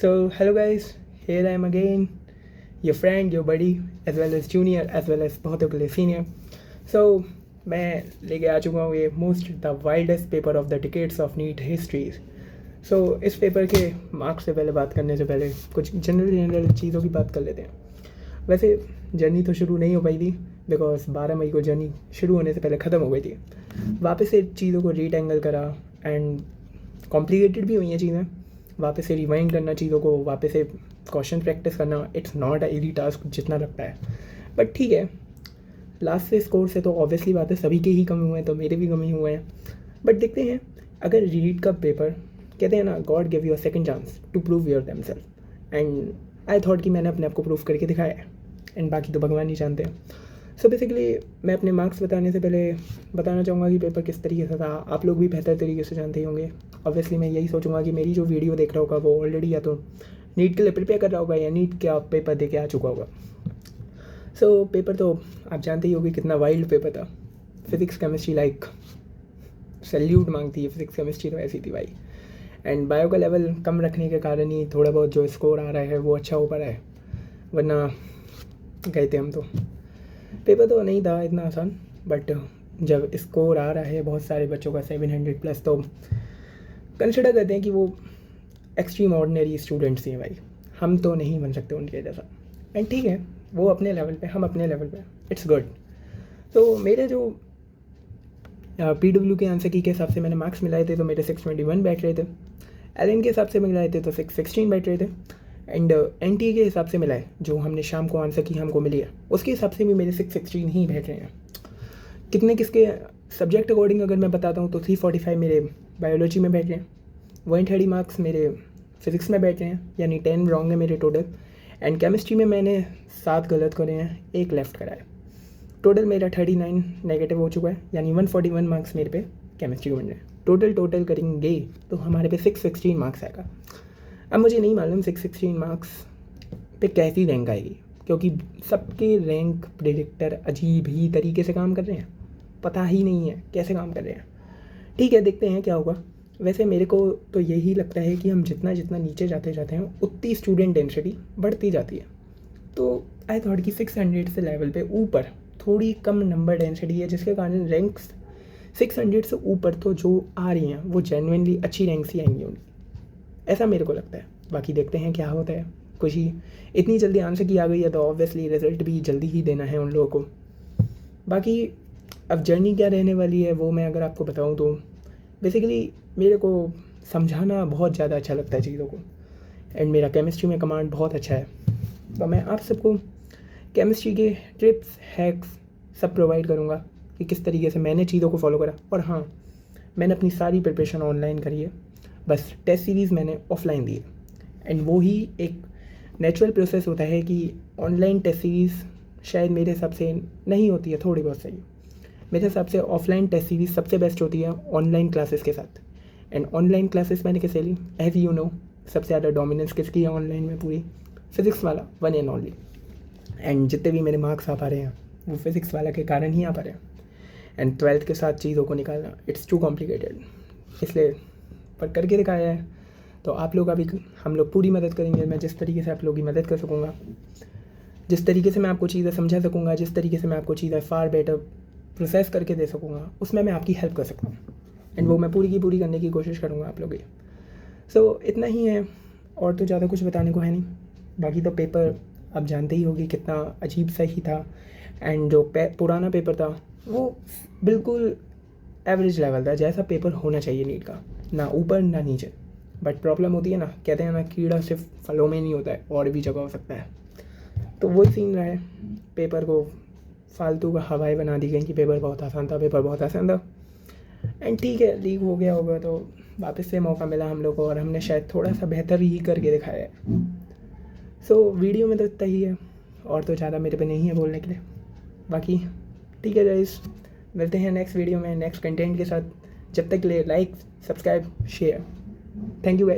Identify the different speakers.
Speaker 1: So, hello guys, here I am again, your friend, your buddy, as well as junior, as well as बहुतों के लिए senior. So, मैं लेके आ चुका हूँ ये most the wildest paper of the decades of NEET histories. So इस paper के मार्क्स से पहले बात करने से पहले कुछ जनरल चीज़ों की बात कर लेते हैं. वैसे जर्नी तो शुरू नहीं हो पाई थी बिकॉज 12 मई को जर्नी शुरू होने से पहले ख़त्म हो गई थी. वापस से चीज़ों को रीटेंगल करा एंड कॉम्प्लिकेटेड भी हुई हैं चीज़ें. वापस से रिवाइंड करना चीज़ों को, वापस से क्वेश्चन प्रैक्टिस करना, it's not a easy task जितना लगता है. बट ठीक है, लास्ट से स्कोर से तो ऑब्वियसली बात है सभी के ही कम हुए हैं, तो मेरे भी कम ही हुए हैं. बट देखते हैं, अगर रीड का पेपर कहते हैं ना, God give you a second chance to prove your them self, and I thought कि मैंने अपने आप को प्रूव करके दिखाया है एंड बाकी तो भगवान ही जानते हैं. सो बेसिकली मैं अपने मार्क्स बताने से पहले बताना चाहूँगा कि पेपर किस तरीके से था. आप लोग भी बेहतर तरीके से जानते ही होंगे. ऑब्वियसली मैं यही सोचूंगा कि मेरी जो वीडियो देख रहा होगा वो ऑलरेडी या तो नीट के लिए प्रिपेयर कर रहा होगा या नीट का पेपर दे के आ चुका होगा. सो पेपर तो आप जानते ही होंगे कितना वाइल्ड पेपर था. फिज़िक्स केमिस्ट्री लाइक सैल्यूट मांगती है. फिज़िक्स केमिस्ट्री तो ऐसी थी भाई. एंड बायो का लेवल कम रखने के कारण ही थोड़ा बहुत जो स्कोर आ रहा है वो अच्छा हो पा रहा है, वरना गए थे हम तो. पेपर तो नहीं था इतना आसान, बट जब स्कोर आ रहा है बहुत सारे बच्चों का 700+ तो कंसिडर करते हैं कि वो एक्सट्रीम ऑर्डिनरी स्टूडेंट्स ही हैं भाई. हम तो नहीं बन सकते उनके जैसा. एंड ठीक है, वो अपने लेवल पे, हम अपने लेवल पे, इट्स गुड. तो मेरे जो PW के आंसर की के हिसाब से मैंने मार्क्स मिलाए थे तो मेरे 621 बैठ रहे थे. LN के हिसाब से मिलाए थे तो 616 बैठ रहे थे. एंड NTA के हिसाब से मिलाए, जो हमने शाम को आंसर की हमको मिली है, उसके हिसाब से भी मेरे 616 ही बैठ रहे हैं. कितने किसके सब्जेक्ट अकॉर्डिंग अगर मैं बताता हूँ तो 345 मेरे बायोलॉजी में बैठ रहे हैं, 130 मार्क्स मेरे फिज़िक्स में बैठ रहे हैं, यानी 10 रॉन्ग है मेरे टोटल. एंड केमिस्ट्री में मैंने 7 गलत करे हैं, 1 लेफ़्ट करा है. टोटल मेरा 39 नेगेटिव हो चुका है, यानी 141 मार्क्स मेरे पे केमिस्ट्री में बन रहे हैं. टोटल करेंगे तो हमारे पे 616 मार्क्स आएगा. अब मुझे नहीं मालूम 616 मार्क्स पे कैसी रैंक आएगी, क्योंकि सबके रैंक प्रेडिक्टर अजीब ही तरीके से काम कर रहे हैं. पता ही नहीं है कैसे काम कर रहे हैं. ठीक है, देखते हैं क्या होगा. वैसे मेरे को तो यही लगता है कि हम जितना नीचे जाते हैं उतनी स्टूडेंट डेंसिटी बढ़ती जाती है. तो आई थॉट कि 600 से लेवल पे ऊपर थोड़ी कम नंबर डेंसिटी है, जिसके कारण रैंक्स 600 से ऊपर तो जो आ रही हैं वो जेन्युइनली अच्छी रैंक्स ही आएंगी उनकी, ऐसा मेरे को लगता है. बाकी देखते हैं क्या होता है. कुछ ही इतनी जल्दी आंसर की आ गई है तो ऑब्वियसली रिजल्ट भी जल्दी ही देना है उन लोगों को. बाकी अब जर्नी क्या रहने वाली है वो मैं अगर आपको बताऊं तो बेसिकली मेरे को समझाना बहुत ज़्यादा अच्छा लगता है चीज़ों को. एंड मेरा केमिस्ट्री में कमांड बहुत अच्छा है, तो मैं आप सबको केमिस्ट्री के टिप्स हैक्स सब प्रोवाइड करूँगा कि किस तरीके से मैंने चीज़ों को फॉलो करा. और हाँ, मैंने अपनी सारी प्रिपरेशन ऑनलाइन करी है, बस टेस्ट सीरीज़ मैंने ऑफलाइन दी है. एंड वो ही एक नेचुरल प्रोसेस होता है कि ऑनलाइन टेस्ट सीरीज़ शायद मेरे हिसाब से नहीं होती है, थोड़ी बहुत सही. मेरे हिसाब से ऑफलाइन टेस्ट सीरीज़ सबसे बेस्ट होती है ऑनलाइन क्लासेस के साथ. एंड ऑनलाइन क्लासेस मैंने कैसे ली, एज यू नो, सबसे ज़्यादा डोमिनेंस किसकी है ऑनलाइन में, पूरी फिज़िक्स वाला, वन एंड ओनली. एंड जितने भी मेरे मार्क्स आ पा रहे हैं वो फिज़िक्स वाला के कारण ही आ पा रहे हैं. एंड 12th के साथ चीज़ों को निकालना इट्स टू कॉम्प्लिकेटेड, इसलिए पर करके दिखाया है. तो आप लोग अभी हम लोग पूरी मदद करेंगे. मैं जिस तरीके से आप लोगों की मदद कर सकूँगा, जिस तरीके से मैं आपको चीज़ें समझा सकूँगा, जिस तरीके से मैं आपको चीज़ें फार बेटर प्रोसेस करके दे सकूँगा, उसमें मैं आपकी हेल्प कर सकता हूँ. एंड वो मैं पूरी की पूरी करने की कोशिश करूँगा आप लोग की. सो इतना ही है, और तो ज़्यादा कुछ बताने को है नहीं. बाकी तो पेपर आप जानते ही होगी कितना अजीब सा ही था. एंड जो पुराना पेपर था वो बिल्कुल एवरेज लेवल था, जैसा पेपर होना चाहिए नीट का, ना ऊपर ना नीचे. बट प्रॉब्लम होती है ना, कहते हैं ना, कीड़ा सिर्फ फलों में नहीं होता है, और भी जगह हो सकता है. तो वही सीन रहा है. पेपर को फालतू का हवाएं बना दी गई कि पेपर बहुत आसान था, पेपर बहुत आसान था. एंड ठीक है, लीक हो गया होगा तो वापस से मौका मिला हम लोग को, और हमने शायद थोड़ा सा बेहतर ही करके दिखाया है. सो वीडियो में तो इतना ही है, और तो ज़्यादा मेरे पे नहीं है बोलने के लिए. बाकी ठीक है गाइस, मिलते हैं नेक्स्ट वीडियो में नेक्स्ट कंटेंट के साथ. जब तक के लिए like, subscribe, share. Thank you guys.